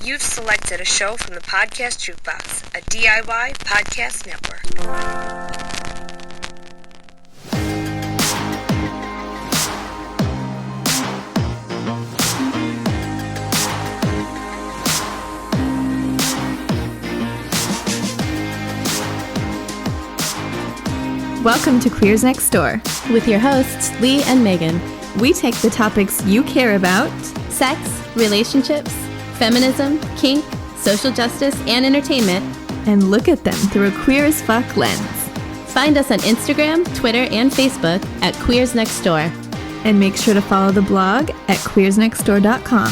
You've selected a show from the Podcast Jukebox, a DIY podcast network. Welcome to Queers Next Door with your hosts, Leigh and Megan. We take the topics you care about: sex, relationships, feminism, kink, social justice, and entertainment, and look at them through a queer as fuck lens. Find us on Instagram, Twitter, and Facebook at Queers Next Door. And make sure to follow the blog at queersnextdoor.com.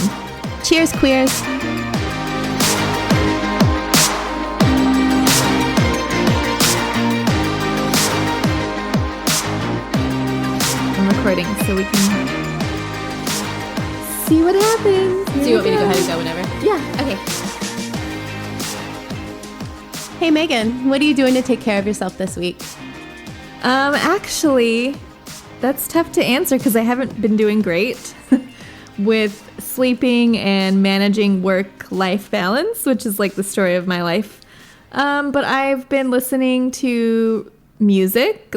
Cheers, queers! Recording so we can see what happens. Do you want me to go ahead and go whenever? Yeah. Okay. Hey Megan, what are you doing to take care of yourself this week? Actually, that's tough to answer because I haven't been doing great with sleeping and managing work-life balance, which is like the story of my life. But I've been listening to music,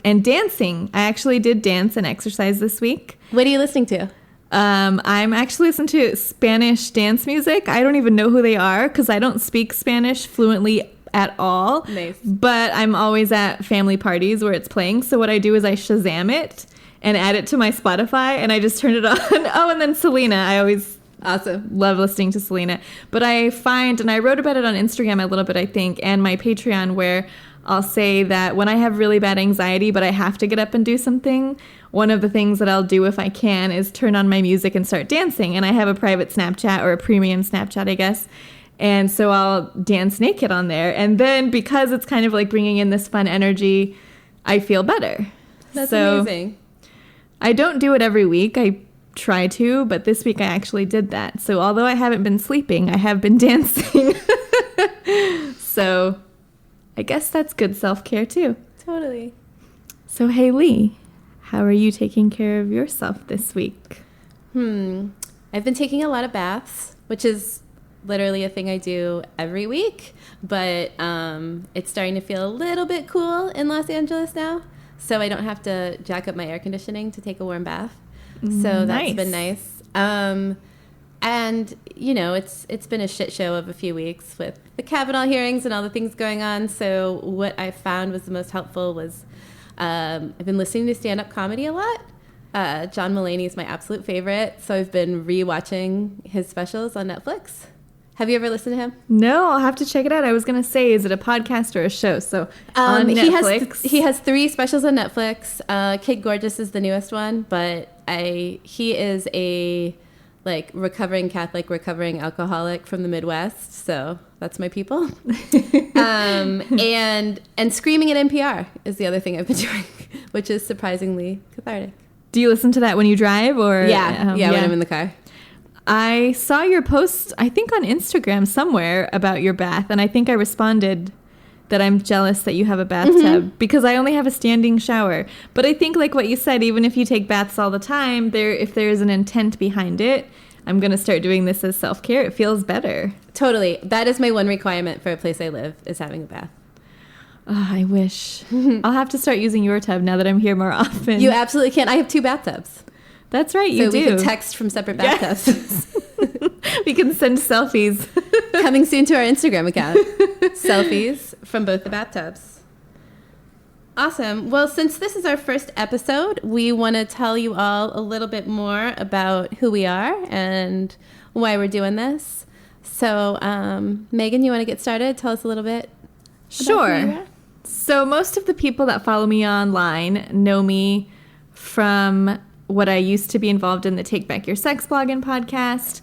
and dancing. I actually did dance and exercise this week. What are you listening to? I'm actually listening to Spanish dance music. I don't even know who they are because I don't speak Spanish fluently at all. Nice. But I'm always at family parties where it's playing. So what I do is I Shazam it and add it to my Spotify, and I just turn it on. Oh, and then Selena. I always love listening to Selena. But I find, and I wrote about it on Instagram a little bit, I think, and my Patreon, where I'll say that when I have really bad anxiety, but I have to get up and do something, one of the things that I'll do if I can is turn on my music and start dancing. And I have a private Snapchat, or a premium Snapchat, I guess. And so I'll dance naked on there. And then because it's kind of like bringing in this fun energy, I feel better. That's amazing. I don't do it every week. I try to, but this week I actually did that. So although I haven't been sleeping, I have been dancing. So I guess that's good self-care too. Totally. So hey Leigh, how are you taking care of yourself this week? I've been taking a lot of baths, which is literally a thing I do every week, but it's starting to feel a little bit cool in Los Angeles now, so I don't have to jack up my air conditioning to take a warm bath. So that's been nice. And, you know, it's been a shit show of a few weeks with the Kavanaugh hearings and all the things going on. So what I found was the most helpful was I've been listening to stand-up comedy a lot. John Mulaney is my absolute favorite. So I've been rewatching his specials on Netflix. Have you ever listened to him? No, I'll have to check it out. I was going to say, is it a podcast or a show? So on Netflix. He has 3 specials on Netflix. Kid Gorgeous is the newest one, but he is a recovering Catholic, recovering alcoholic from the Midwest, so that's my people. And screaming at NPR is the other thing I've been doing, which is surprisingly cathartic. Do you listen to that when you drive, or yeah, when I'm in the car? I saw your post, I think on Instagram somewhere, about your bath, and I think I responded that I'm jealous that you have a bathtub because I only have a standing shower. But I think, like what you said, even if you take baths all the time, if there is an intent behind it, I'm going to start doing this as self-care. It feels better. Totally. That is my one requirement for a place I live, is having a bath. Oh, I wish. I'll have to start using your tub now that I'm here more often. You absolutely can. I have 2 bathtubs. That's right, you do. So we can text from separate bathtubs. Yes. We can send selfies. Coming soon to our Instagram account. Selfies from both the bathtubs. Awesome. Well, since this is our first episode, we want to tell you all a little bit more about who we are and why we're doing this. So, Megan, you want to get started? Tell us a little bit. Sure. So most of the people that follow me online know me from what I used to be involved in, the Take Back Your Sex blog and podcast.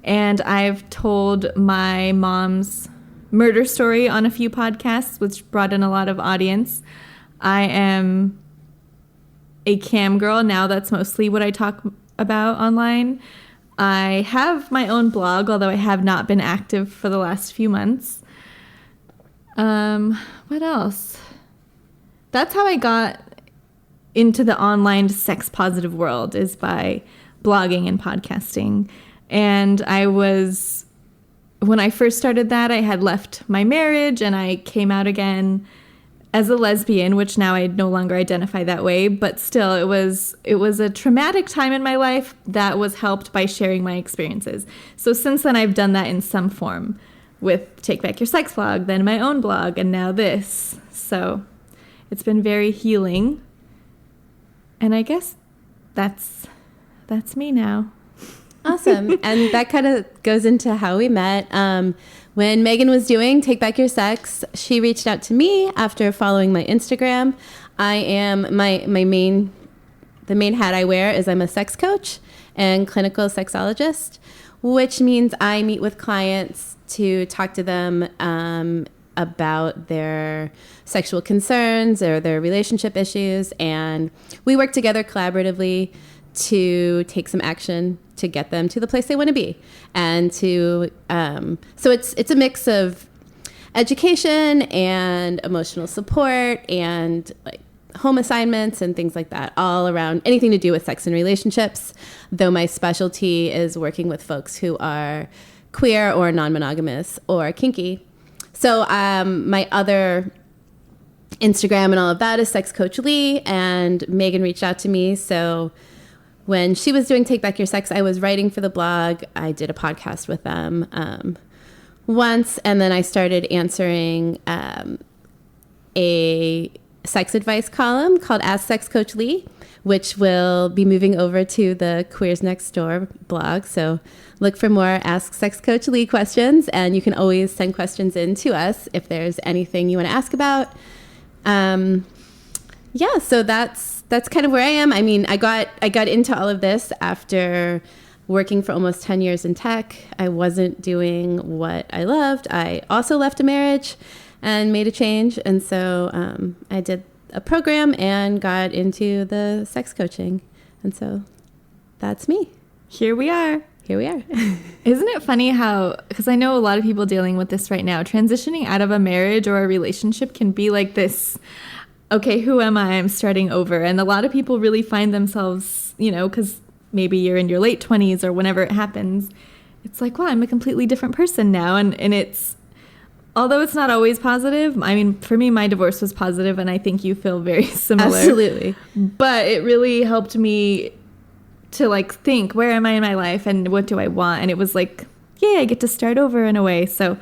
And I've told my mom's murder story on a few podcasts, which brought in a lot of audience. I am a cam girl now. That's mostly what I talk about online. I have my own blog, although I have not been active for the last few months. What else? That's how I got into the online sex positive world, is by blogging and podcasting. And I was when I first started that, I had left my marriage and I came out again as a lesbian, which now I no longer identify that way, but still it was a traumatic time in my life that was helped by sharing my experiences. So since then I've done that in some form with Take Back Your Sex blog, then my own blog, and now this. So it's been very healing. And I guess that's me now. Awesome. And that kind of goes into how we met. When Megan was doing Take Back Your Sex, she reached out to me after following my Instagram. I am the main hat I wear is I'm a sex coach and clinical sexologist, which means I meet with clients to talk to them about their sexual concerns or their relationship issues, and we work together collaboratively to take some action to get them to the place they want to be. And to so it's a mix of education and emotional support and like home assignments and things like that, all around anything to do with sex and relationships, though my specialty is working with folks who are queer or non-monogamous or kinky. So my other Instagram and all of that is Sex Coach Leigh, and Megan reached out to me. So when she was doing Take Back Your Sex, I was writing for the blog. I did a podcast with them once, and then I started answering a sex advice column called Ask Sex Coach Leigh, which will be moving over to the Queers Next Door blog. So look for more Ask Sex Coach Leigh questions, and you can always send questions in to us if there's anything you want to ask about. Yeah, so that's kind of where I am. I mean, I got into all of this after working for almost 10 years in tech. I wasn't doing what I loved. I also left a marriage and made a change. And so I did a program and got into the sex coaching. And so that's me. Here we are. Isn't it funny how, because I know a lot of people dealing with this right now, transitioning out of a marriage or a relationship can be like this, okay, who am I? I'm starting over. And a lot of people really find themselves, because maybe you're in your late 20s or whenever it happens, it's like, wow, I'm a completely different person now. And it's, although it's not always positive, I mean, for me, my divorce was positive, and I think you feel very similar. Absolutely. But it really helped me to think, where am I in my life and what do I want? And it was like, yay, I get to start over in a way. So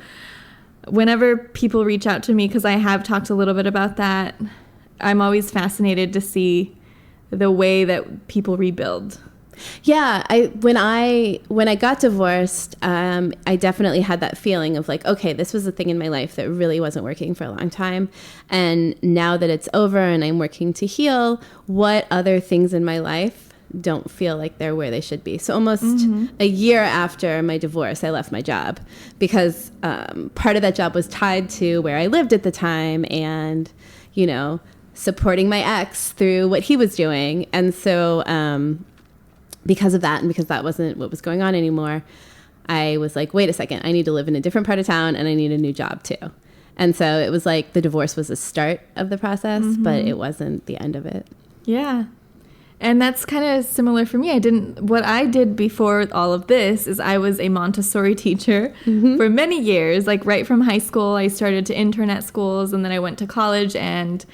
whenever people reach out to me, because I have talked a little bit about that, I'm always fascinated to see the way that people rebuild. Yeah, when I got divorced, I definitely had that feeling of like, okay, this was a thing in my life that really wasn't working for a long time. And now that it's over and I'm working to heal, what other things in my life don't feel like they're where they should be? So almost a year after my divorce, I left my job because part of that job was tied to where I lived at the time and, supporting my ex through what he was doing. And so because of that, and because that wasn't what was going on anymore, I was like, wait a second, I need to live in a different part of town and I need a new job too. And so it was like the divorce was the start of the process, but it wasn't the end of it. Yeah. And that's kind of similar for me. What I did before all of this is I was a Montessori teacher for many years. Like right from high school, I started to intern at schools, and then I went to college and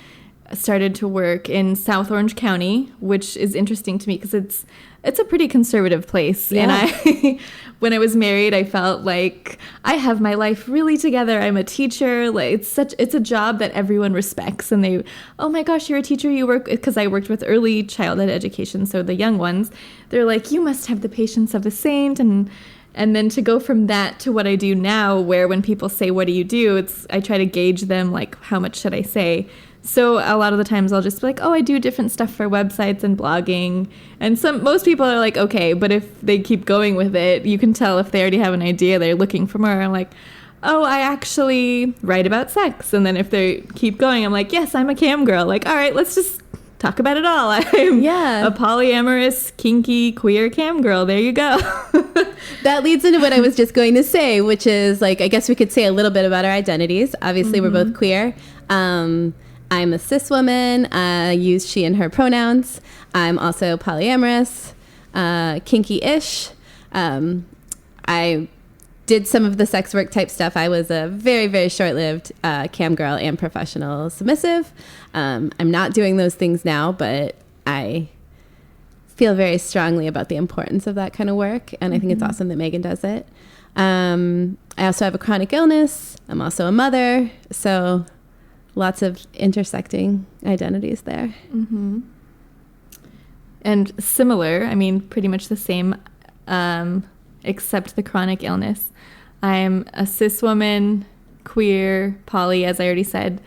started to work in South Orange County, which is interesting to me because it's a pretty conservative place. Yeah. And when I was married, I felt like I have my life really together. I'm a teacher. Like it's a job that everyone respects. And they, oh my gosh, you're a teacher. You work, because I worked with early childhood education. So the young ones, they're like, you must have the patience of a saint. And then to go from that to what I do now, where when people say, what do you do? I try to gauge them, like, how much should I say? So a lot of the times I'll just be like, oh, I do different stuff for websites and blogging. And most people are like, okay, but if they keep going with it, you can tell if they already have an idea, they're looking for more. I'm like, oh, I actually write about sex. And then if they keep going, I'm like, yes, I'm a cam girl. Like, all right, let's just talk about it all. I'm a polyamorous, kinky, queer cam girl. There you go. That leads into what I was just going to say, which is like, I guess we could say a little bit about our identities. Obviously, we're both queer. I'm a cis woman. I use she and her pronouns. I'm also polyamorous, kinky-ish. I did some of the sex work type stuff. I was a very, very short-lived cam girl and professional submissive. I'm not doing those things now, but I feel very strongly about the importance of that kind of work, and I think it's awesome that Megan does it. I also have a chronic illness. I'm also a mother, so lots of intersecting identities there. And similar, I mean, pretty much the same, except the chronic illness. I'm a cis woman, queer, poly, as I already said,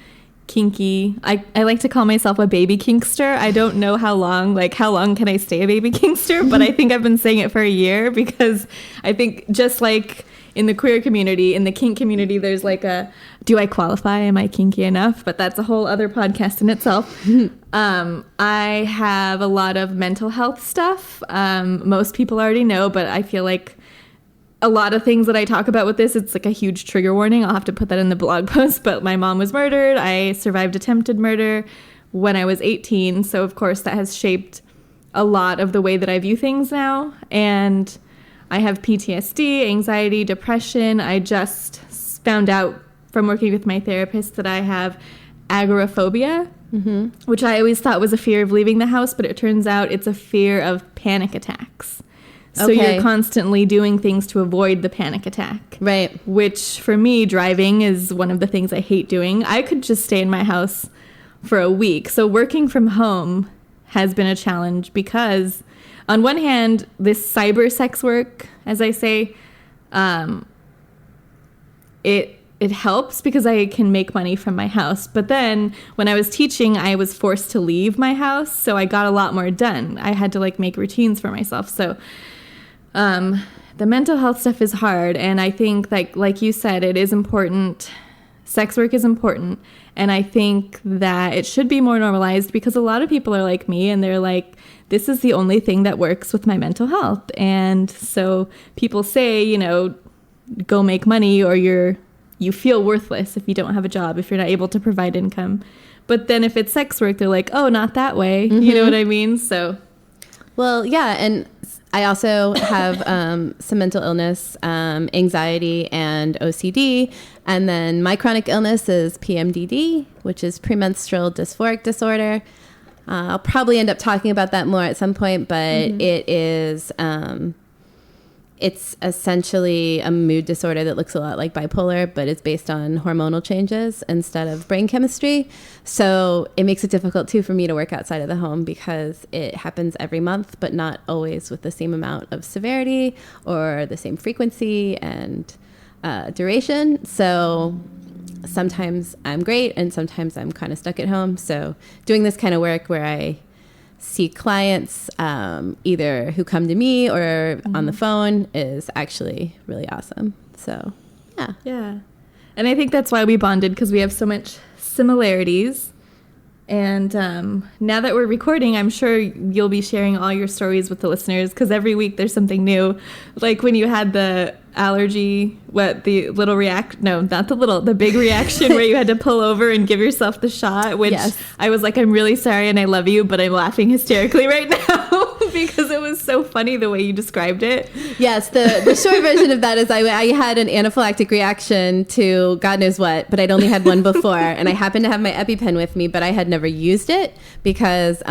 kinky. I like to call myself a baby kinkster. I don't know how long can I stay a baby kinkster, but I think I've been saying it for a year, because I think just like in the queer community, in the kink community, there's like do I qualify? Am I kinky enough? But that's a whole other podcast in itself. I have a lot of mental health stuff. Most people already know, but I feel like a lot of things that I talk about with this, it's like a huge trigger warning. I'll have to put that in the blog post, but my mom was murdered. I survived attempted murder when I was 18. So of course that has shaped a lot of the way that I view things now. And I have PTSD, anxiety, depression. I just found out from working with my therapist that I have agoraphobia, which I always thought was a fear of leaving the house, but it turns out it's a fear of panic attacks. So you're constantly doing things to avoid the panic attack. Right. Which for me, driving is one of the things I hate doing. I could just stay in my house for a week. So working from home has been a challenge because on one hand, this cyber sex work, as I say, it helps because I can make money from my house. But then when I was teaching, I was forced to leave my house. So I got a lot more done. I had to make routines for myself. So the mental health stuff is hard. And I think like you said, it is important. Sex work is important. And I think that it should be more normalized because a lot of people are like me and they're like, this is the only thing that works with my mental health. And so people say, go make money or you feel worthless if you don't have a job, if you're not able to provide income. But then if it's sex work, they're like, oh, not that way. You know what I mean? So. Well, yeah. And I also have some mental illness, anxiety, and OCD. And then my chronic illness is PMDD, which is premenstrual dysphoric disorder. I'll probably end up talking about that more at some point, but it is, it's essentially a mood disorder that looks a lot like bipolar, but it's based on hormonal changes instead of brain chemistry. So it makes it difficult too for me to work outside of the home because it happens every month, but not always with the same amount of severity or the same frequency and duration. So sometimes I'm great and sometimes I'm kind of stuck at home. So doing this kind of work where I see clients either who come to me or on the phone is actually really awesome. So, yeah. Yeah. And I think that's why we bonded, because we have so much similarities. And now that we're recording, I'm sure you'll be sharing all your stories with the listeners because every week there's something new. Like when you had the allergy, the big reaction where you had to pull over and give yourself the shot, which I was like, I'm really sorry and I love you, but I'm laughing hysterically right now because it was so funny the way you described it. Yes, the short version of that is I had an anaphylactic reaction to God knows what, but I'd only had one before, and I happened to have my EpiPen with me, but I had never used it because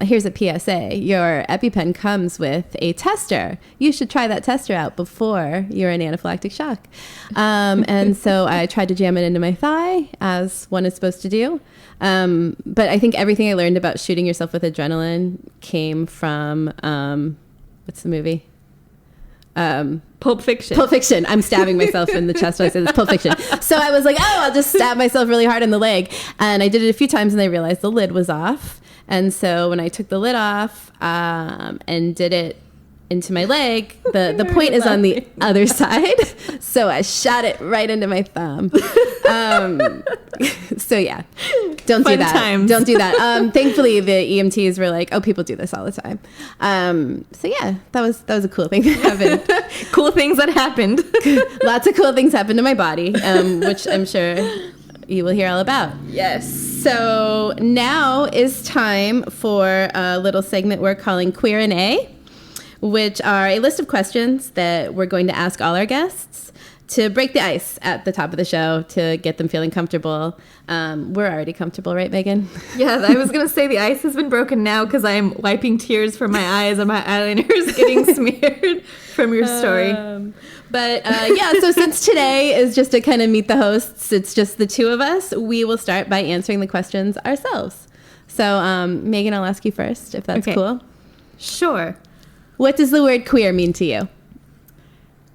here's a PSA. Your EpiPen comes with a tester. You should try that tester out before you're in anaphylactic shock. And so I tried to jam it into my thigh, as one is supposed to do. But I think everything I learned about shooting yourself with adrenaline came from, what's the movie? Pulp Fiction. Pulp Fiction. I'm stabbing myself in the chest when I say this. Pulp Fiction. So I was like, I'll just stab myself really hard in the leg. And I did it a few times and I realized the lid was off. And so when I took the lid off and did it into my leg, the point is on the other side. So I shot it right into my thumb. So yeah, don't do that. Times. Don't do that. Thankfully, the EMTs were like, "Oh, people do this all the time." So yeah, that was a cool thing that happened. Cool things that happened. Lots of cool things happened to my body, which I'm sure you will hear all about. Yes. So now is time for a little segment we're calling Queer and A. which are a list of questions that we're going to ask all our guests to break the ice at the top of the show to get them feeling comfortable. We're already comfortable, right, Megan? Yeah, I was going to say the ice has been broken now because I'm wiping tears from my eyes and my eyeliner is getting smeared from your story. So since today is just to kind of meet the hosts, it's just the two of us, we will start by answering the questions ourselves. So, Megan, I'll ask you first, if that's cool. Sure. What does the word queer mean to you?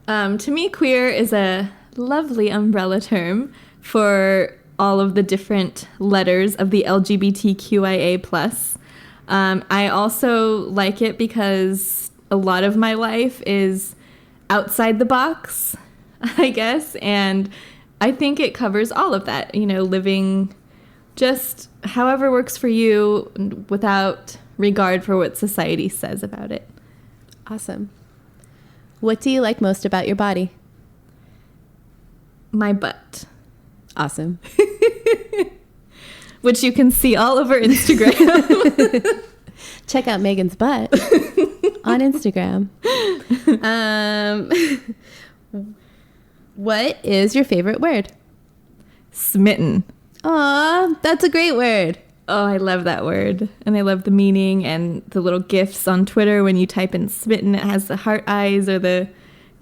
To me, queer is a lovely umbrella term for all of the different letters of the LGBTQIA+. I also like it because a lot of my life is outside the box, I guess, and I think it covers all of that, living just however works for you without regard for what society says about it. Awesome. What do you like most about your body? My butt. Awesome. Which you can see all over Instagram. Check out Megan's butt on Instagram. What is your favorite word? Smitten. Aw, that's a great word. Oh, I love that word. And I love the meaning and the little GIFs on Twitter when you type in smitten. It has the heart eyes or the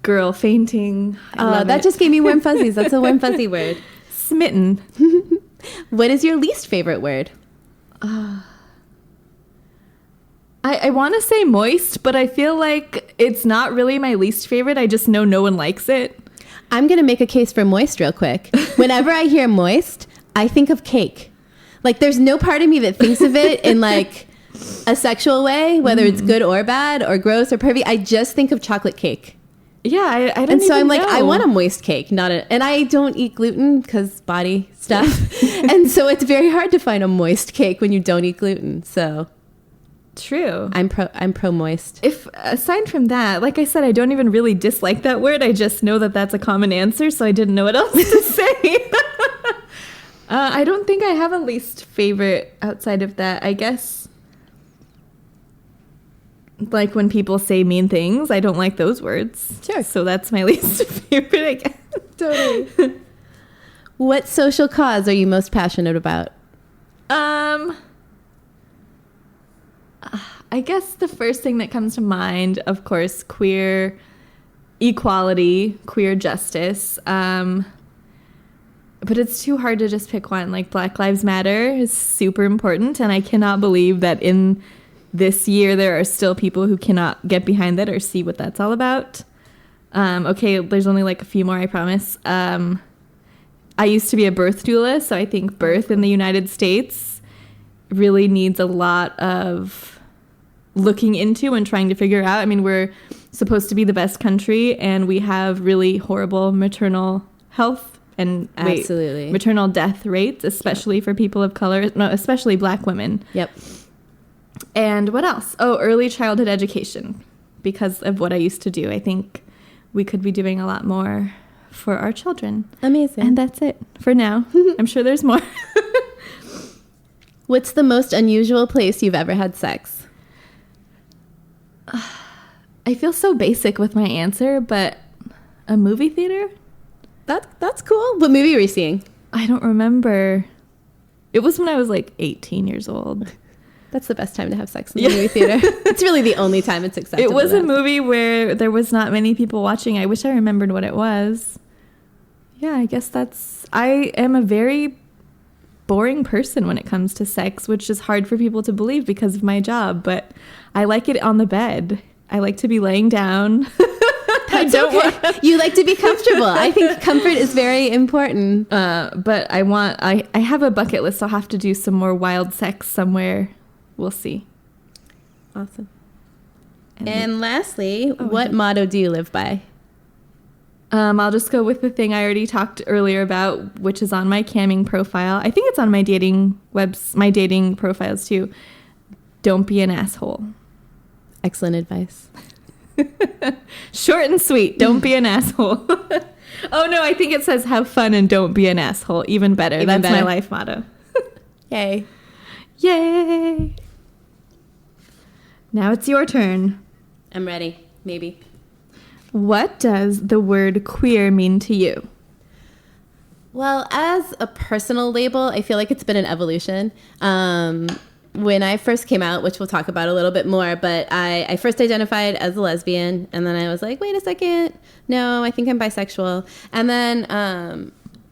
girl fainting. That just gave me warm fuzzies. That's a warm fuzzy word. Smitten. What is your least favorite word? I want to say moist, but I feel like it's not really my least favorite. I just know no one likes it. I'm going to make a case for moist real quick. Whenever I hear moist, I think of cake. Like, there's no part of me that thinks of it in, like, a sexual way, whether it's good or bad or gross or pervy. I just think of chocolate cake. Yeah, I don't And so even I'm like, know. I want a moist cake, and I don't eat gluten because body stuff. And so it's very hard to find a moist cake when you don't eat gluten. So True. I'm pro moist. If aside from that, like I said, I don't even really dislike that word. I just know that that's a common answer, so I didn't know what else to say. I don't think I have a least favorite outside of that. I guess, like when people say mean things, I don't like those words. Sure. So that's my least favorite, I guess. Totally. What social cause are you most passionate about? I guess the first thing that comes to mind, of course, queer equality, queer justice. But it's too hard to just pick one. Like, Black Lives Matter is super important, and I cannot believe that in this year there are still people who cannot get behind that or see what that's all about. Okay, there's only like a few more, I promise. I used to be a birth doula, so I think birth in the United States really needs a lot of looking into and trying to figure out. I mean, we're supposed to be the best country, and we have really horrible maternal health and Absolutely. maternal death rates, especially for people of color, no, especially Black women. Yep. And what else? Oh, early childhood education. Because of what I used to do, I think we could be doing a lot more for our children. Amazing. And that's it for now. I'm sure there's more. What's the most unusual place you've ever had sex? I feel so basic with my answer, but a movie theater? That's cool. What movie were you seeing? I don't remember. It was when I was like 18 years old. That's the best time to have sex in the movie theater. It's really the only time it's acceptable. It was a movie where there was not many people watching. I wish I remembered what it was. Yeah, I guess I am a very boring person when it comes to sex, which is hard for people to believe because of my job, but I like it on the bed. I like to be laying down. You like to be comfortable. I think comfort is very important. But I have a bucket list. I'll have to do some more wild sex somewhere. We'll see. Awesome. And lastly, what motto do you live by? I'll just go with the thing I already talked earlier about, which is on my camming profile. I think it's on my dating profiles too. Don't be an asshole. Excellent advice. Short and sweet. Don't be an asshole. Oh no, I think it says have fun and don't be an asshole. Even better. That's my life motto. Yay. Yay. Now it's your turn. I'm ready. Maybe. What does the word queer mean to you? Well, as a personal label, I feel like it's been an evolution. When I first came out, which we'll talk about a little bit more, but I first identified as a lesbian, and then I was like, wait a second, no, I think I'm bisexual. And then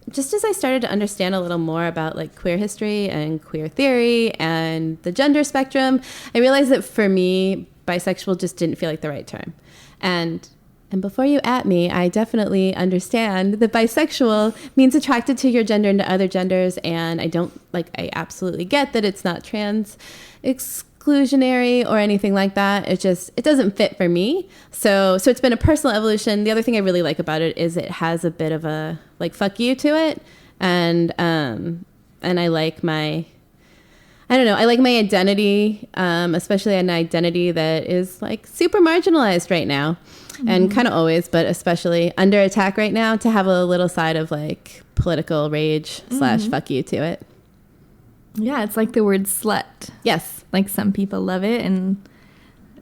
just as I started to understand a little more about like queer history and queer theory and the gender spectrum, I realized that for me, bisexual just didn't feel like the right term. And before you at me, I definitely understand that bisexual means attracted to your gender and to other genders. And I absolutely get that it's not trans exclusionary or anything like that. It doesn't fit for me. So it's been a personal evolution. The other thing I really like about it is it has a bit of a like fuck you to it. And I like my identity, especially an identity that is like super marginalized right now. And kind of always, but especially under attack right now, to have a little side of like political rage / fuck you to it. Yeah, it's like the word slut. Yes. Like some people love it and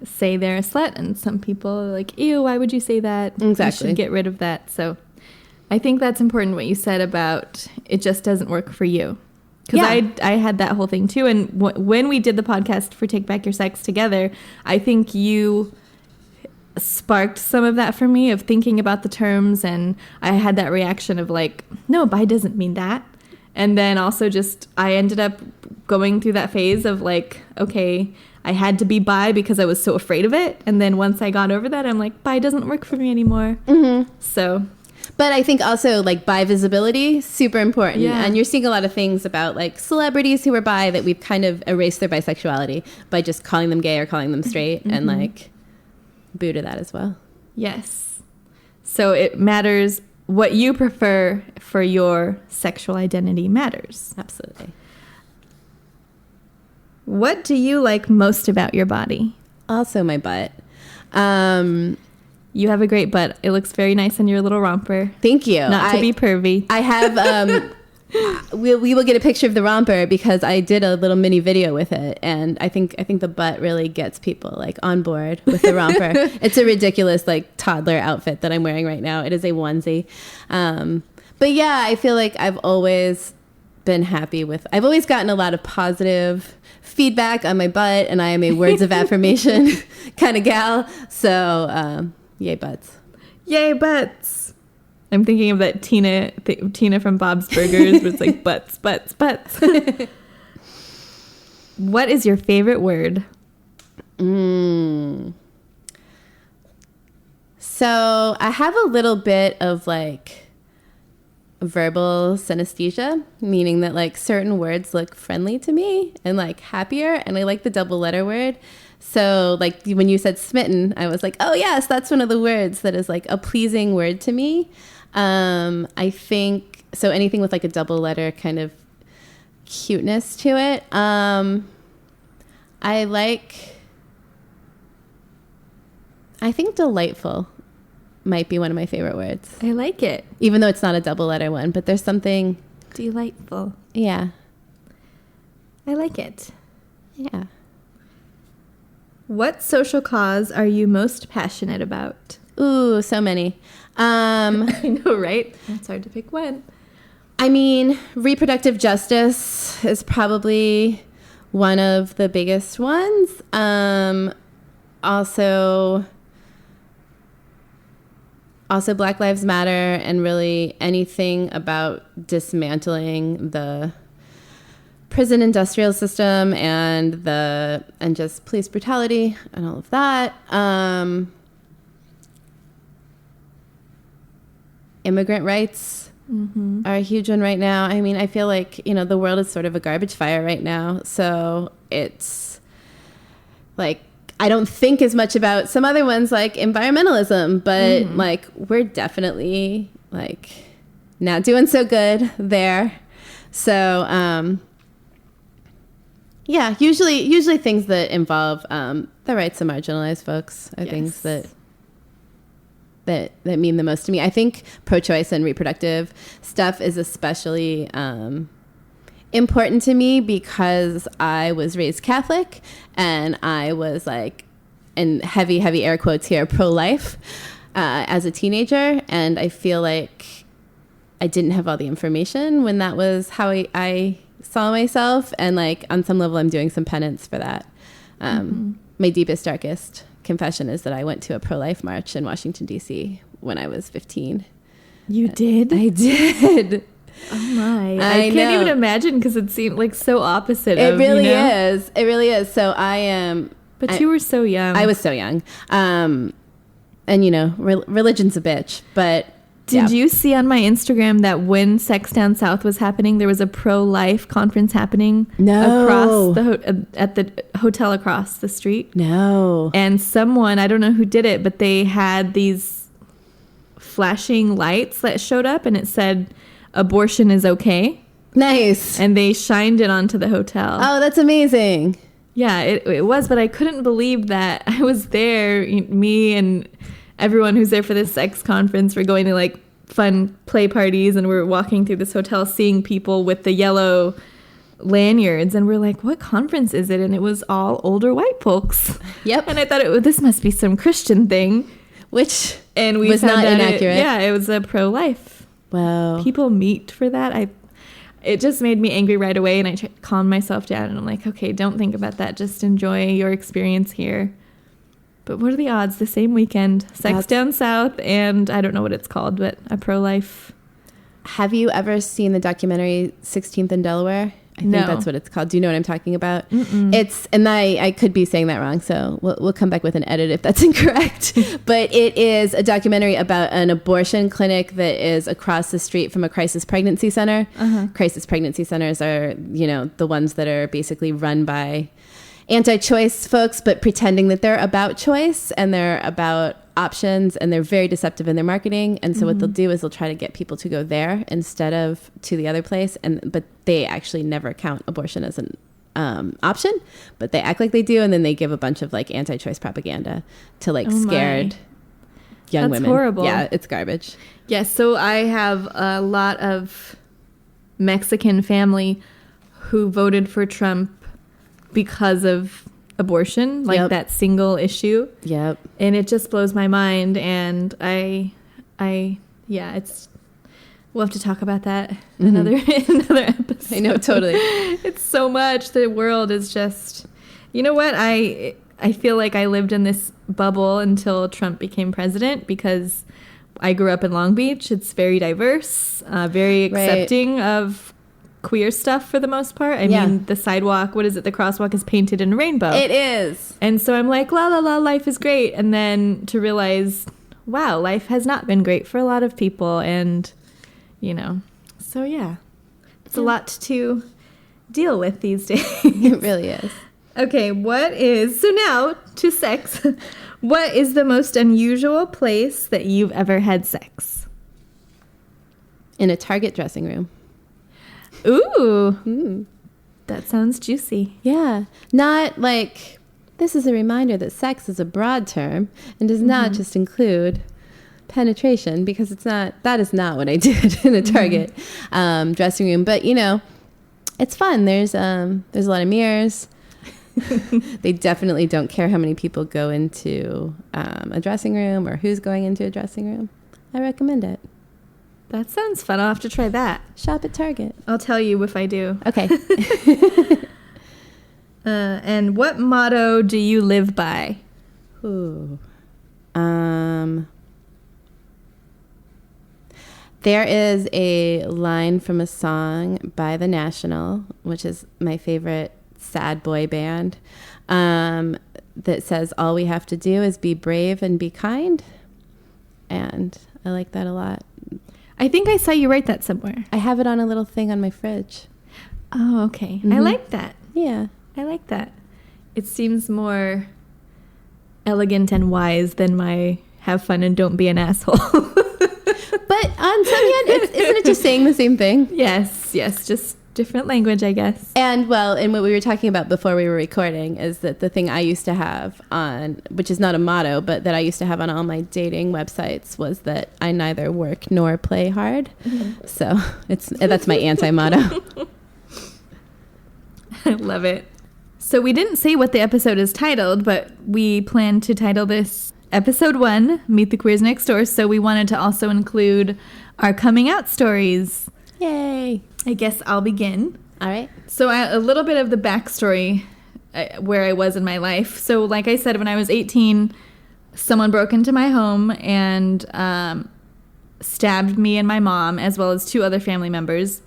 say they're a slut, and some people are like, ew, why would you say that? Exactly. You should get rid of that. So I think that's important what you said about it just doesn't work for you. Because I had that whole thing too. And when we did the podcast for Take Back Your Sex together, I think you sparked some of that for me of thinking about the terms, and I had that reaction of like, no, bi doesn't mean that. And then also just I ended up going through that phase of like, okay, I had to be bi because I was so afraid of it. And then once I got over that, I'm like, bi doesn't work for me anymore. So but I think also like bi visibility, super important. Yeah. And you're seeing a lot of things about like celebrities who are bi that we've kind of erased their bisexuality by just calling them gay or calling them straight. And like boo to that as well. yes. So it matters what you prefer for your sexual identity matters. Absolutely. What do you like most about your body? Also my butt. You have a great butt. It looks very nice on your little romper. Thank you. Not to be pervy. I have we will get a picture of the romper because I did a little mini video with it, and I think the butt really gets people like on board with the romper. It's a ridiculous like toddler outfit that I'm wearing right now. It is a onesie. But yeah, I feel like I've always been happy with. I've always gotten a lot of positive feedback on my butt, and I am a words of affirmation kind of gal. So yay butts. Yay butts. I'm thinking of that Tina from Bob's Burgers, but it's like butts, butts, butts. What is your favorite word? So I have a little bit of like verbal synesthesia, meaning that like certain words look friendly to me and like happier, and I like the double letter word. So like when you said smitten, I was like, oh yes, that's one of the words that is like a pleasing word to me. I think so anything with like a double letter kind of cuteness to it. I think delightful might be one of my favorite words. I like it. Even though it's not a double letter one, but there's something Delightful. Yeah. I like it. Yeah. What social cause are you most passionate about? Ooh, so many. I know, right? It's hard to pick one. I mean, reproductive justice is probably one of the biggest ones. Also Black Lives Matter, and really anything about dismantling the prison industrial system and just police brutality and all of that. Immigrant rights are a huge one right now. I mean, I feel like, the world is sort of a garbage fire right now. So it's like, I don't think as much about some other ones like environmentalism, but like we're definitely like not doing so good there. So, yeah, usually things that involve the rights of marginalized folks are things that mean the most to me. I think pro-choice and reproductive stuff is especially important to me because I was raised Catholic, and I was like and heavy air quotes here, pro-life as a teenager. And I feel like I didn't have all the information when that was how I saw myself. And like on some level, I'm doing some penance for that. My deepest, darkest confession is that I went to a pro-life march in Washington, D.C. when I was 15. You did? I did. Oh my. I can't even imagine because it seemed like so opposite It of, really you know? is. It really is. So I am... But you were so young. I was so young. And, you know, religion's a bitch. But... Did you see on my Instagram that when Sex Down South was happening, there was a pro-life conference happening across at the hotel across the street? No. And someone, I don't know who did it, but they had these flashing lights that showed up and it said, abortion is okay. Nice. And they shined it onto the hotel. Oh, that's amazing. Yeah, it was, but I couldn't believe that I was there, me and everyone who's there for this sex conference. We're going to like fun play parties and we're walking through this hotel seeing people with the yellow lanyards and we're like, what conference is it? And it was all older white folks. Yep. And I thought this must be some Christian thing. Which and we was not inaccurate. It was a pro-life. Wow. People meet for that. It just made me angry right away and I calmed myself down and I'm like, okay, don't think about that. Just enjoy your experience here. But what are the odds? The same weekend, Sex Down South, and I don't know what it's called, but a pro-life. Have you ever seen the documentary 16th in Delaware? I think that's what it's called. Do you know what I'm talking about? Mm-mm. It's, and I could be saying that wrong, so we'll come back with an edit if that's incorrect. But it is a documentary about an abortion clinic that is across the street from a crisis pregnancy center. Uh-huh. Crisis pregnancy centers are, you know, the ones that are basically run by anti-choice folks, but pretending that they're about choice and they're about options, and they're very deceptive in their marketing. And so what they'll do is they'll try to get people to go there instead of to the other place. But they actually never count abortion as an option, but they act like they do. And then they give a bunch of like anti-choice propaganda to like scared young women. That's horrible. Yeah, it's garbage. Yes. So I have a lot of Mexican family who voted for Trump because of abortion, like that single issue. Yep. And it just blows my mind. And we'll have to talk about that another episode. I know, totally. It's so much. The world is just, you know what? I feel like I lived in this bubble until Trump became president because I grew up in Long Beach. It's very diverse, very accepting of queer stuff for the most part. I mean, the sidewalk, what is it? The crosswalk is painted in a rainbow. It is. And so I'm like, la, la, la, life is great. And then to realize, wow, life has not been great for a lot of people. And, you know, so yeah, it's a lot to deal with these days. It really is. Okay, so now to sex. What is the most unusual place that you've ever had sex? In a Target dressing room. Ooh, that sounds juicy. Yeah, not like, this is a reminder that sex is a broad term and does not just include penetration, because that is not what I did in a Target dressing room. But you know, it's fun. There's a lot of mirrors. They definitely don't care how many people go into a dressing room or who's going into a dressing room. I recommend it. That sounds fun. I'll have to try that. Shop at Target. I'll tell you if I do. Okay. And what motto do you live by? Ooh. There is a line from a song by The National, which is my favorite sad boy band, that says, all we have to do is be brave and be kind. And I like that a lot. I think I saw you write that somewhere. I have it on a little thing on my fridge. Oh, okay. I like that. Yeah. I like that. It seems more elegant and wise than my have fun and don't be an asshole. But on some hand, isn't it just saying the same thing? Yes, just different language, I guess. And well, and what we were talking about before we were recording is that the thing I used to have on, which is not a motto, but that I used to have on all my dating websites, was that I neither work nor play hard. So that's my anti-motto. I love it. So we didn't say what the episode is titled, but we plan to title this Episode 1, Meet the Queers Next Door. So we wanted to also include our coming out stories. Yay. I guess I'll begin. All right. So a little bit of the backstory where I was in my life. So like I said, when I was 18, someone broke into my home and stabbed me and my mom, as well as 2 other family members.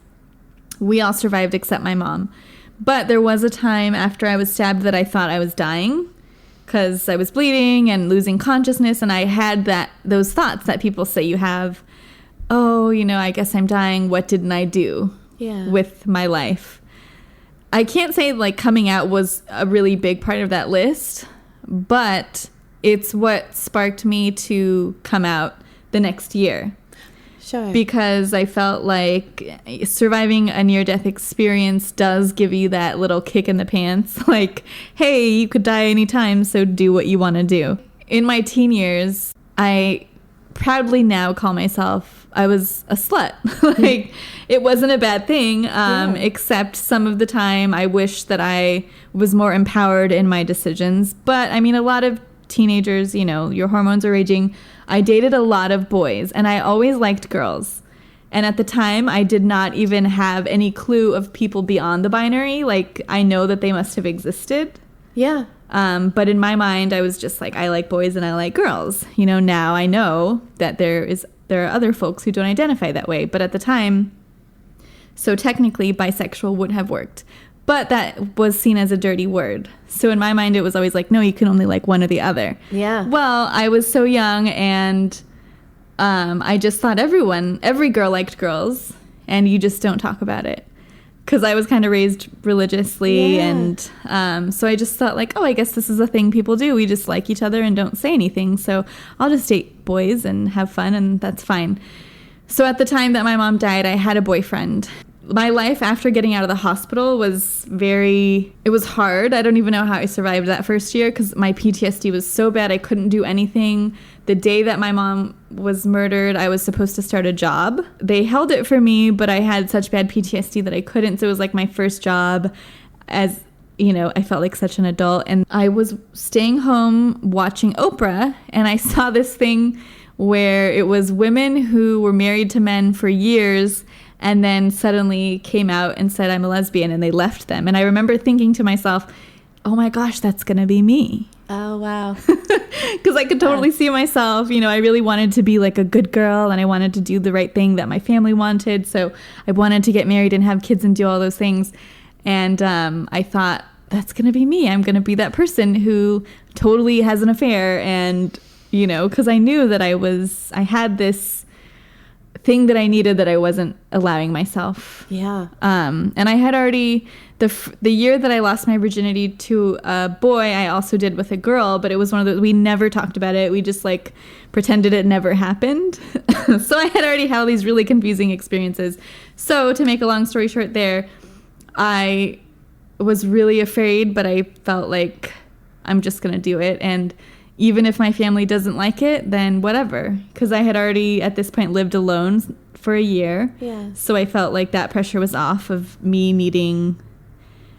We all survived except my mom. But there was a time after I was stabbed that I thought I was dying because I was bleeding and losing consciousness. And I had those thoughts that people say you have. Oh, I guess I'm dying. What didn't I do with my life? I can't say like coming out was a really big part of that list, but it's what sparked me to come out the next year. Sure. Because I felt like surviving a near-death experience does give you that little kick in the pants. Like, hey, you could die anytime, so do what you want to do. In my teen years, I proudly now call myself, I was a slut. Like, it wasn't a bad thing, except some of the time I wish that I was more empowered in my decisions. But, I mean, a lot of teenagers, your hormones are raging. I dated a lot of boys, and I always liked girls. And at the time, I did not even have any clue of people beyond the binary. Like, I know that they must have existed. Yeah. But in my mind, I was just like, I like boys and I like girls. Now I know that there are other folks who don't identify that way. But at the time, so technically, bisexual would have worked. But that was seen as a dirty word. So in my mind, it was always like, no, you can only like one or the other. Yeah. Well, I was so young, and I just thought every girl liked girls, and you just don't talk about it. Because I was kind of raised religiously, and so I just thought like, oh, I guess this is a thing people do. We just like each other and don't say anything. So I'll just date boys and have fun, and that's fine. So at the time that my mom died, I had a boyfriend. My life after getting out of the hospital was it was hard. I don't even know how I survived that first year because my PTSD was so bad I couldn't do anything. The day that my mom was murdered, I was supposed to start a job. They held it for me, but I had such bad PTSD that I couldn't. So it was like my first job as, I felt like such an adult. And I was staying home watching Oprah, and I saw this thing where it was women who were married to men for years and then suddenly came out and said, I'm a lesbian, and they left them. And I remember thinking to myself, oh my gosh, that's going to be me. Oh, wow. Because I could totally see myself. I really wanted to be like a good girl, and I wanted to do the right thing that my family wanted. So I wanted to get married and have kids and do all those things. And I thought, that's going to be me. I'm going to be that person who totally has an affair. And, because I knew that I had this thing that I needed that I wasn't allowing myself. Yeah. And I had already, the year that I lost my virginity to a boy, I also did with a girl, but it was one of those, we never talked about it. We just like pretended it never happened. So I had already had all these really confusing experiences. So to make a long story short there, I was really afraid, but I felt like I'm just going to do it. And even if my family doesn't like it, then whatever. Because I had already, at this point, lived alone for a year. Yeah. So I felt like that pressure was off of me needing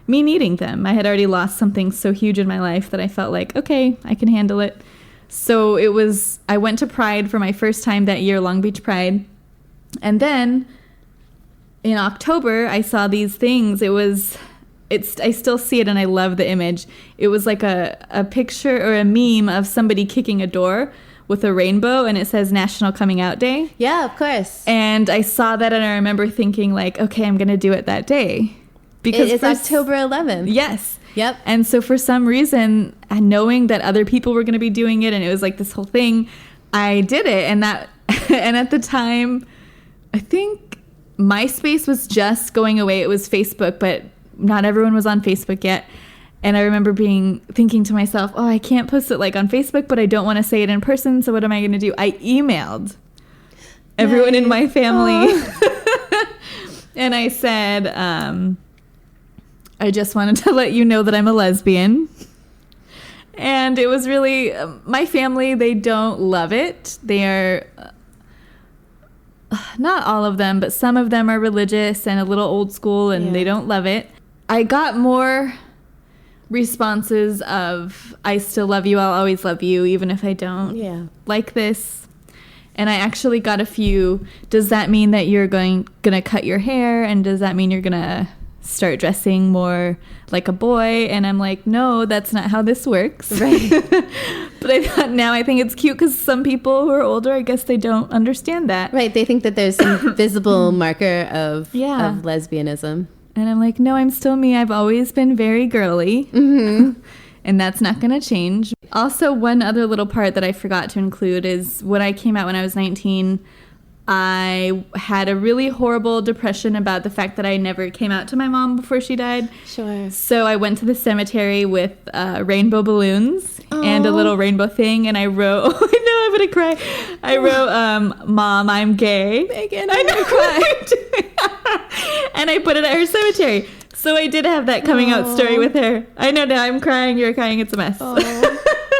them. I had already lost something so huge in my life that I felt like, okay, I can handle it. So I went to Pride for my first time that year, Long Beach Pride. And then in October, I saw these things. I still see it and I love the image. It was like a picture or a meme of somebody kicking a door with a rainbow, and it says National Coming Out Day. Yeah, of course. And I saw that, and I remember thinking like, okay, I'm going to do it that day. Because it's October 11th. Yes. Yep. And so for some reason, knowing that other people were going to be doing it, and it was like this whole thing, I did it. And and at the time, I think MySpace was just going away. It was Facebook, but not everyone was on Facebook yet. And I remember thinking to myself, oh, I can't post it like on Facebook, but I don't want to say it in person. So what am I going to do? I emailed everyone in my family. And I said, I just wanted to let you know that I'm a lesbian. And it was really, my family, they don't love it. They are, not all of them, but some of them are religious and a little old school, and they don't love it. I got more responses of, I still love you, I'll always love you, even if I don't like this. And I actually got a few, does that mean that you're gonna cut your hair? And does that mean you're gonna start dressing more like a boy? And I'm like, no, that's not how this works. Right. But I think it's cute because some people who are older, I guess they don't understand that. Right. They think that there's some visible marker of lesbianism. And I'm like, no, I'm still me. I've always been very girly. Mm-hmm. And that's not going to change. Also, one other little part that I forgot to include is when I came out when I was 19, I had a really horrible depression about the fact that I never came out to my mom before she died. Sure. So I went to the cemetery with rainbow balloons and a little rainbow thing, and I wrote, oh, I know, I'm going to cry. I wrote, Mom, I'm gay. Megan, I'm going to cry. And I put it at her cemetery. So I did have that coming out story with her. I know now I'm crying, you're crying, it's a mess.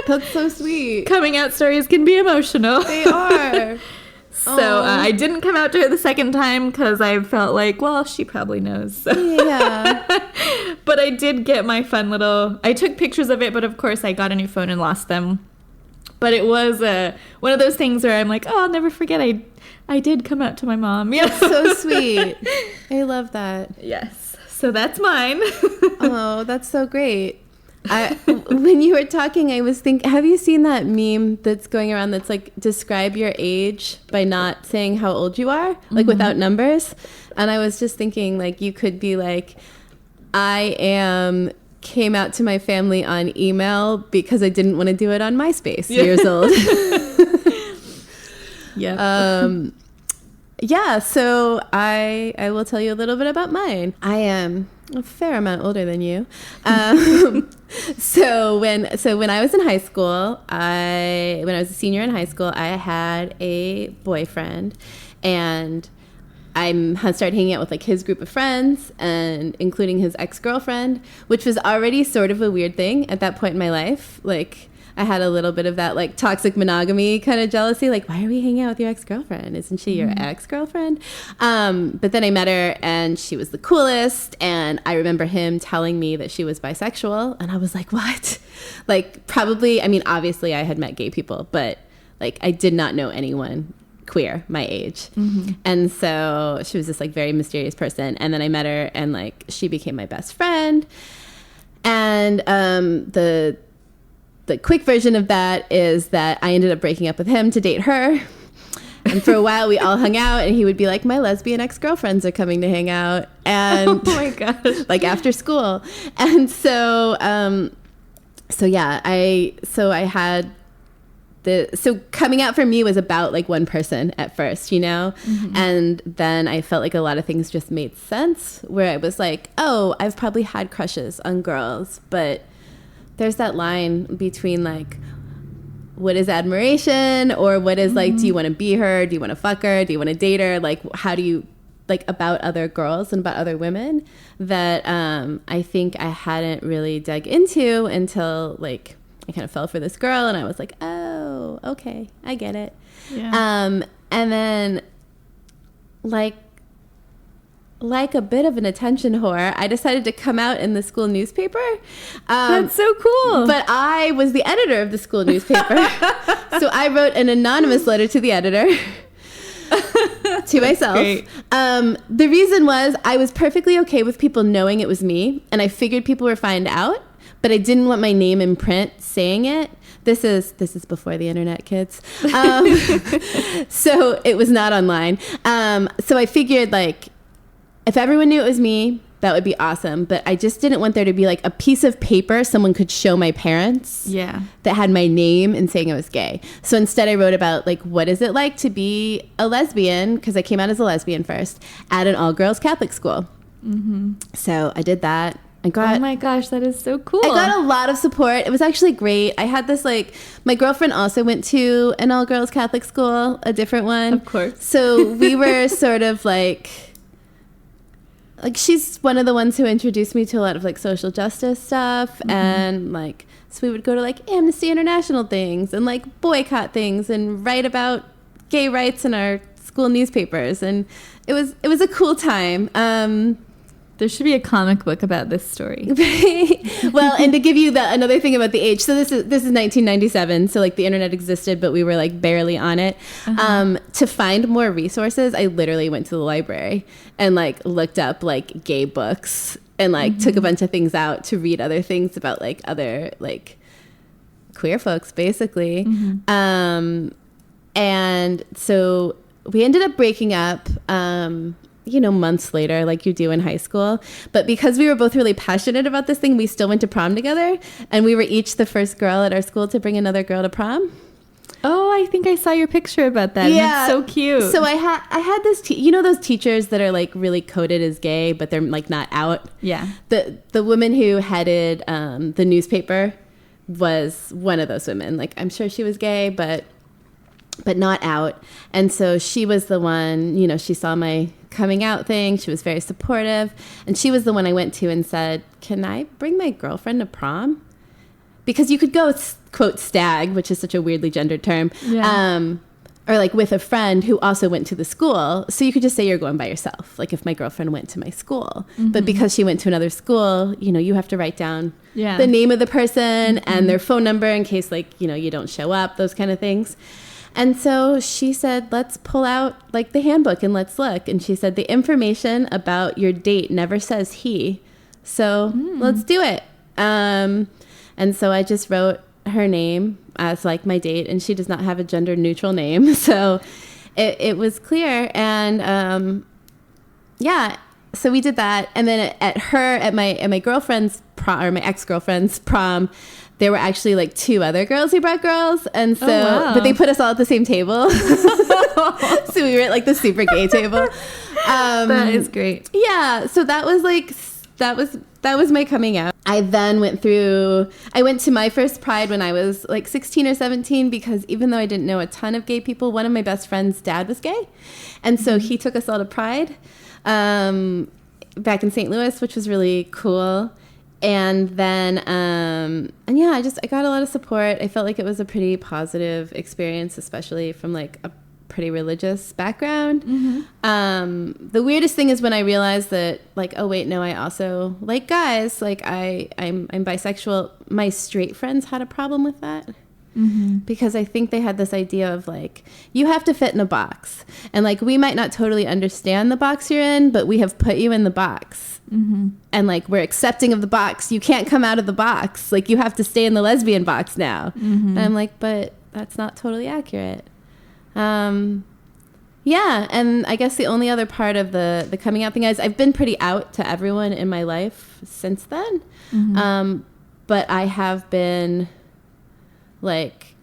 That's so sweet. Coming out stories can be emotional. They are. So I didn't come out to her the second time because I felt like, well, she probably knows. So. Yeah. But I did get my fun little... I took pictures of it, but of course I got a new phone and lost them. But it was one of those things where I'm like, oh, I'll never forget I did come out to my mom. You know? That's so sweet. I love that. Yes. So that's mine. Oh, that's so great. When you were talking, I was thinking, have you seen that meme that's going around that's like, describe your age by not saying how old you are, like without numbers? And I was just thinking, like, you could be like, came out to my family on email because I didn't want to do it on MySpace, years old. Yeah, so I will tell you a little bit about mine. I am a fair amount older than you. So when I was in high school, when I was a senior in high school, I had a boyfriend, and I started hanging out with like his group of friends, and including his ex-girlfriend, which was already sort of a weird thing at that point in my life. Like, I had a little bit of that like toxic monogamy kind of jealousy. Like, why are we hanging out with your ex-girlfriend? Isn't she your ex-girlfriend? But then I met her, and she was the coolest. And I remember him telling me that she was bisexual. And I was like, what? Like, probably, I mean, obviously I had met gay people, but like I did not know anyone queer my age. And so she was this like very mysterious person. And then I met her, and like she became my best friend. And the quick version of that is that I ended up breaking up with him to date her. And for a while we all hung out, and he would be like, my lesbian ex-girlfriends are coming to hang out. And oh my gosh. Like after school. And so coming out for me was about like one person at first, you know? And then I felt like a lot of things just made sense, where I was like, oh, I've probably had crushes on girls, but there's that line between like, what is admiration, or what is like, do you want to be her? Do you want to fuck her? Do you want to date her? Like, how do you, like, about other girls and about other women, that I think I hadn't really dug into until like I kind of fell for this girl, and I was like, oh, okay, I get it. Yeah. And then like a bit of an attention whore, I decided to come out in the school newspaper. That's so cool. But I was the editor of the school newspaper. So I wrote an anonymous letter to the editor. To myself. The reason was I was perfectly okay with people knowing it was me, and I figured people would find out, but I didn't want my name in print saying it. This is before the internet, kids. So it was not online. So I figured, like, if everyone knew it was me, that would be awesome. But I just didn't want there to be like a piece of paper someone could show my parents that had my name and saying I was gay. So instead I wrote about like, what is it like to be a lesbian, because I came out as a lesbian first, at an all-girls Catholic school. So I did that. Oh my gosh, that is so cool. I got a lot of support. It was actually great. I had this like, my girlfriend also went to an all-girls Catholic school, a different one. Of course. So we were sort of like she's one of the ones who introduced me to a lot of like social justice stuff, and like, so we would go to like Amnesty International things and like boycott things and write about gay rights in our school newspapers, and it was a cool time. There should be a comic book about this story. Well, and to give you another thing about the age, so this is 1997, so like the internet existed, but we were like barely on it. To find more resources, I literally went to the library and like looked up like gay books and like took a bunch of things out to read other things about like other like queer folks, basically. And so we ended up breaking up. Months later, like you do in high school. But because we were both really passionate about this thing, we still went to prom together. And we were each the first girl at our school to bring another girl to prom. Oh, I think I saw your picture about that. Yeah. That's so cute. So I had this, those teachers that are like really coded as gay, but they're like not out. Yeah. The woman who headed the newspaper was one of those women. Like, I'm sure she was gay, but not out. And so she was the one, she saw my coming out thing. She was very supportive. And she was the one I went to and said, can I bring my girlfriend to prom? Because you could go, quote, stag, which is such a weirdly gendered term, or like with a friend who also went to the school. So you could just say you're going by yourself. Like if my girlfriend went to my school. But because she went to another school, you have to write down the name of the person and their phone number in case like, you don't show up, those kind of things. And so she said, let's pull out like the handbook and let's look. And she said, the information about your date never says he. So let's do it. And so I just wrote her name as like my date, and she does not have a gender neutral name. So it was clear. And so we did that. And then at my girlfriend's prom, or my ex-girlfriend's prom, there were actually like 2 other girls who brought girls. And so, but they put us all at the same table. So we were at like the super gay table. That is great. Yeah. So that was my coming out. I then went to my first Pride when I was like 16 or 17, because even though I didn't know a ton of gay people, one of my best friend's dad was gay. And so he took us all to Pride back in St. Louis, which was really cool. And then, I got a lot of support. I felt like it was a pretty positive experience, especially from like a pretty religious background. The weirdest thing is when I realized that like, oh wait, no, I also like guys. Like I'm bisexual. My straight friends had a problem with that. Because I think they had this idea of like, you have to fit in a box, and like we might not totally understand the box you're in, but we have put you in the box. And like we're accepting of the box. You can't come out of the box. Like you have to stay in the lesbian box now. And I'm like, but that's not totally accurate. And I guess the only other part of the coming out thing is I've been pretty out to everyone in my life since then. But I have been like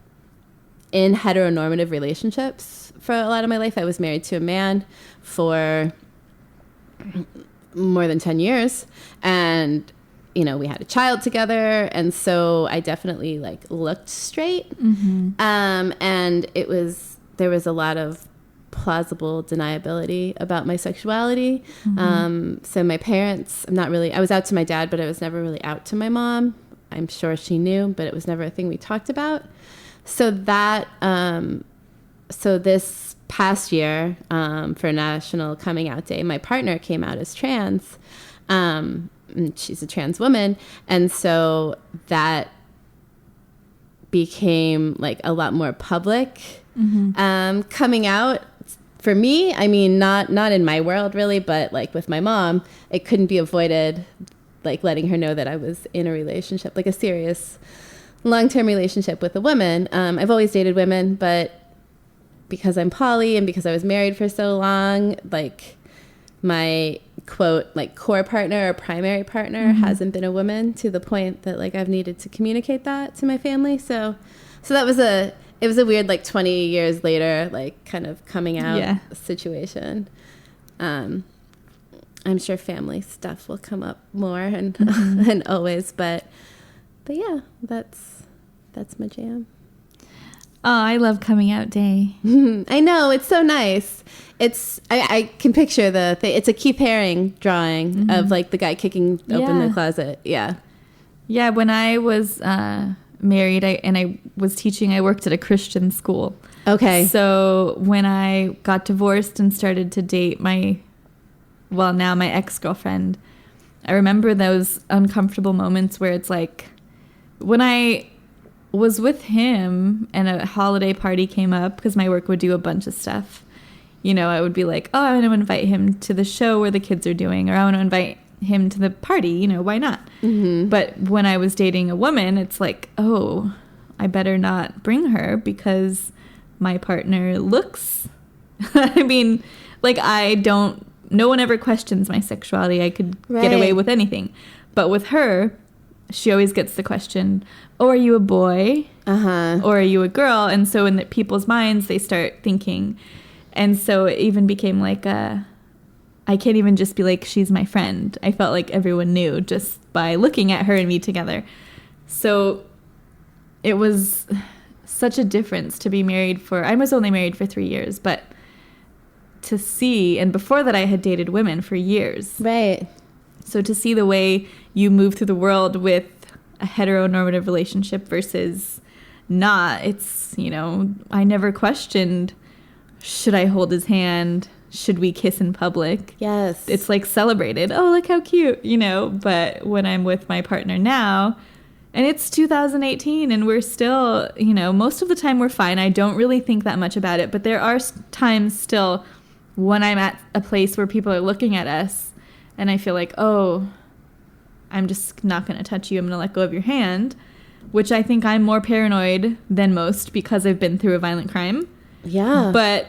in heteronormative relationships for a lot of my life. I was married to a man for more than 10 years, and we had a child together, and so I definitely like looked straight. And there was a lot of plausible deniability about my sexuality. So my parents, I was out to my dad, but I was never really out to my mom. I'm sure she knew, but it was never a thing we talked about. So that, so this past year, for National Coming Out Day, my partner came out as trans. And she's a trans woman. And so that became like a lot more public. Coming out for me, I mean, not in my world really, but like with my mom, it couldn't be avoided, like letting her know that I was in a relationship, like a serious long-term relationship with a woman. I've always dated women, but because I'm poly and because I was married for so long, like my quote, like core partner or primary partner hasn't been a woman, to the point that like I've needed to communicate that to my family. So that was it was a weird, like 20 years later, like kind of coming out situation. I'm sure family stuff will come up more and and always, but yeah, that's my jam. Oh, I love coming out day. I know, it's so nice. I can picture it's a Keith Haring drawing of like the guy kicking open the closet. Yeah. Yeah, when I was married and I was teaching, I worked at a Christian school. Okay. So when I got divorced and started to date my ex-girlfriend, I remember those uncomfortable moments where it's like, when I was with him and a holiday party came up, because my work would do a bunch of stuff, you know, I would be like, oh, I want to invite him to the show where the kids are doing, or I want to invite him to the party, you know, why not? Mm-hmm. But when I was dating a woman, it's like, oh, I better not bring her because my partner looks, I mean, like, no one ever questions my sexuality. I could get away with anything. But with her, she always gets the question, oh, are you a boy? Or are you a girl? And so in people's minds, they start thinking. And so it even became like I can't even just be like, she's my friend. I felt like everyone knew just by looking at her and me together. So it was such a difference to be married I was only married for 3 years, but to see, and before that I had dated women for years. Right. So to see the way you move through the world with a heteronormative relationship versus not, it's, you know, I never questioned, should I hold his hand? Should we kiss in public? Yes. It's like celebrated. Oh, look how cute, you know. But when I'm with my partner now, and it's 2018 and we're still, you know, most of the time we're fine. I don't really think that much about it. But there are times still when I'm at a place where people are looking at us and I feel like, oh, I'm just not going to touch you. I'm going to let go of your hand, which I think I'm more paranoid than most because I've been through a violent crime. Yeah. But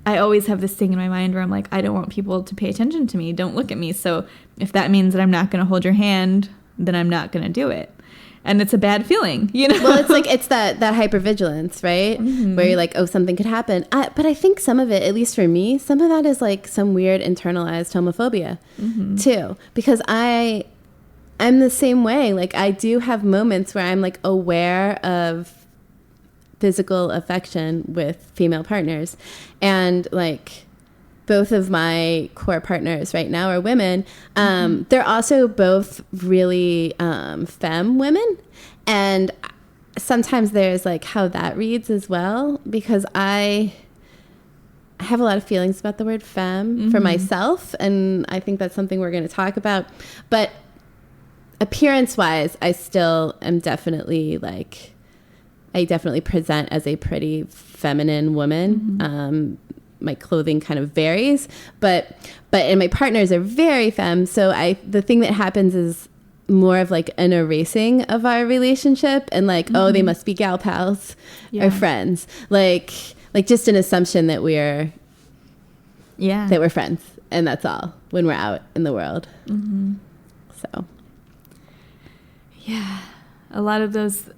I always have this thing in my mind where I'm like, I don't want people to pay attention to me. Don't look at me. So if that means that I'm not going to hold your hand, then I'm not going to do it. And it's a bad feeling, you know? Well, it's like, it's that hypervigilance, right? Mm-hmm. Where you're like, oh, something could happen. But I think some of it, at least for me, some of that is like some weird internalized homophobia too. Because I'm the same way. Like, I do have moments where I'm like aware of physical affection with female partners, and like both of my core partners right now are women. They're also both really femme women, and sometimes there's like how that reads as well, because I have a lot of feelings about the word femme for myself, and I think that's something we're going to talk about. But appearance wise, I still am definitely like, I definitely present as a pretty feminine woman. My clothing kind of varies, but and my partners are very femme. So the thing that happens is more of like an erasing of our relationship, and like, oh, they must be gal pals or friends. Like just an assumption that we're friends, and that's all when we're out in the world. So yeah, a lot of those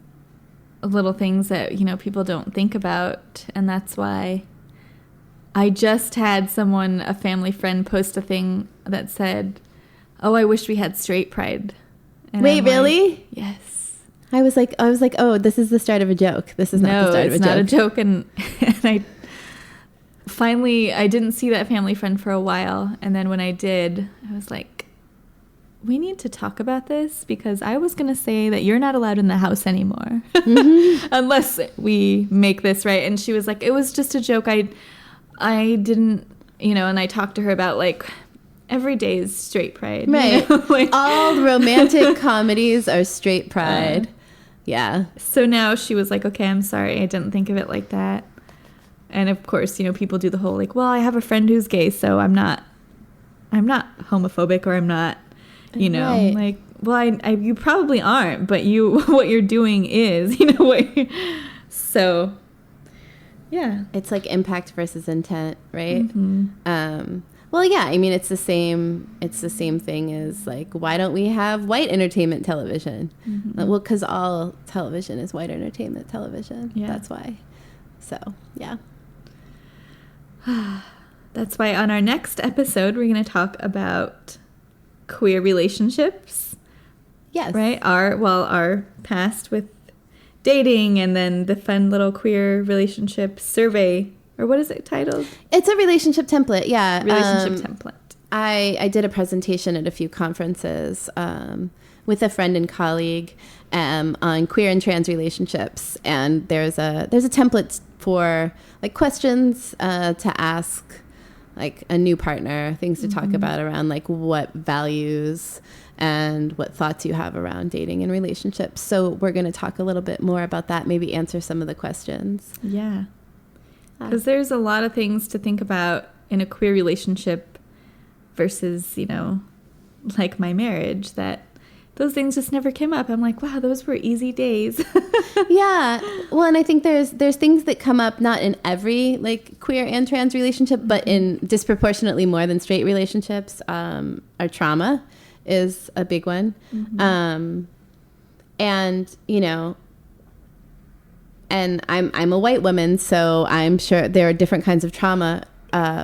little things that, you know, people don't think about, and that's why I just had a family friend, post a thing that said, oh, I wish we had straight pride. And wait, really? Like, yes. I was like, oh, this is the start of a joke. This is not the start of a joke. No, it's not a joke. And I didn't see that family friend for a while. And then when I did, I was like, we need to talk about this, because I was going to say that you're not allowed in the house anymore unless we make this right. And she was like, it was just a joke. I didn't, you know, and I talked to her about like every day is straight pride. Right. You know? Like, all romantic comedies are straight pride. Yeah. So now she was like, okay, I'm sorry. I didn't think of it like that. And of course, you know, people do the whole like, well, I have a friend who's gay, so I'm not homophobic, or I'm not, you know, right. Like, well, you probably aren't, but what you're doing is, you know, so yeah. It's like impact versus intent, right? Well, yeah, I mean, it's the same thing as like, why don't we have white entertainment television? Well, because all television is white entertainment television. Yeah. That's why. So, yeah. That's why on our next episode, we're going to talk about queer relationships. Yes. Right? Our past with dating, and then the fun little queer relationship survey, or what is it titled? It's a relationship template, yeah. Relationship template. I did a presentation at a few conferences with a friend and colleague on queer and trans relationships, and there's a template for like questions to ask like a new partner, things to talk about around like what values and what thoughts you have around dating and relationships. So we're going to talk a little bit more about that, maybe answer some of the questions. Yeah. Because there's a lot of things to think about in a queer relationship versus, you know, like my marriage, that those things just never came up. I'm like, wow, those were easy days. Yeah. Well, and I think there's things that come up not in every like queer and trans relationship, but in disproportionately more than straight relationships. Our trauma is a big one. And, you know, and I'm a white woman, so I'm sure there are different kinds of trauma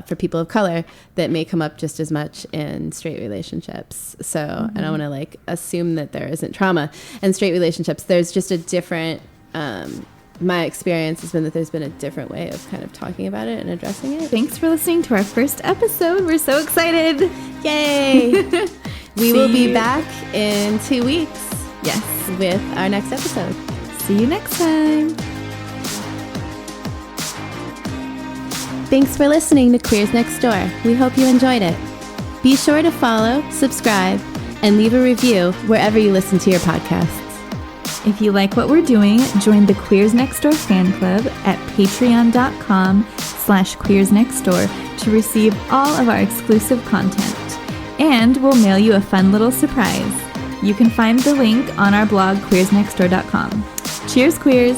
for people of color that may come up just as much in straight relationships. So I don't want to like assume that there isn't trauma in straight relationships. There's just a different, my experience has been that there's been a different way of kind of talking about it and addressing it. Thanks for listening to our first episode. We're so excited. Yay. We will be back in 2 weeks. Yes. With our next episode. See you next time. Thanks for listening to Queers Next Door. We hope you enjoyed it. Be sure to follow, subscribe, and leave a review wherever you listen to your podcasts. If you like what we're doing, join the Queers Next Door fan club at patreon.com/queersnextdoor to receive all of our exclusive content. And we'll mail you a fun little surprise. You can find the link on our blog, queersnextdoor.com. Cheers, queers!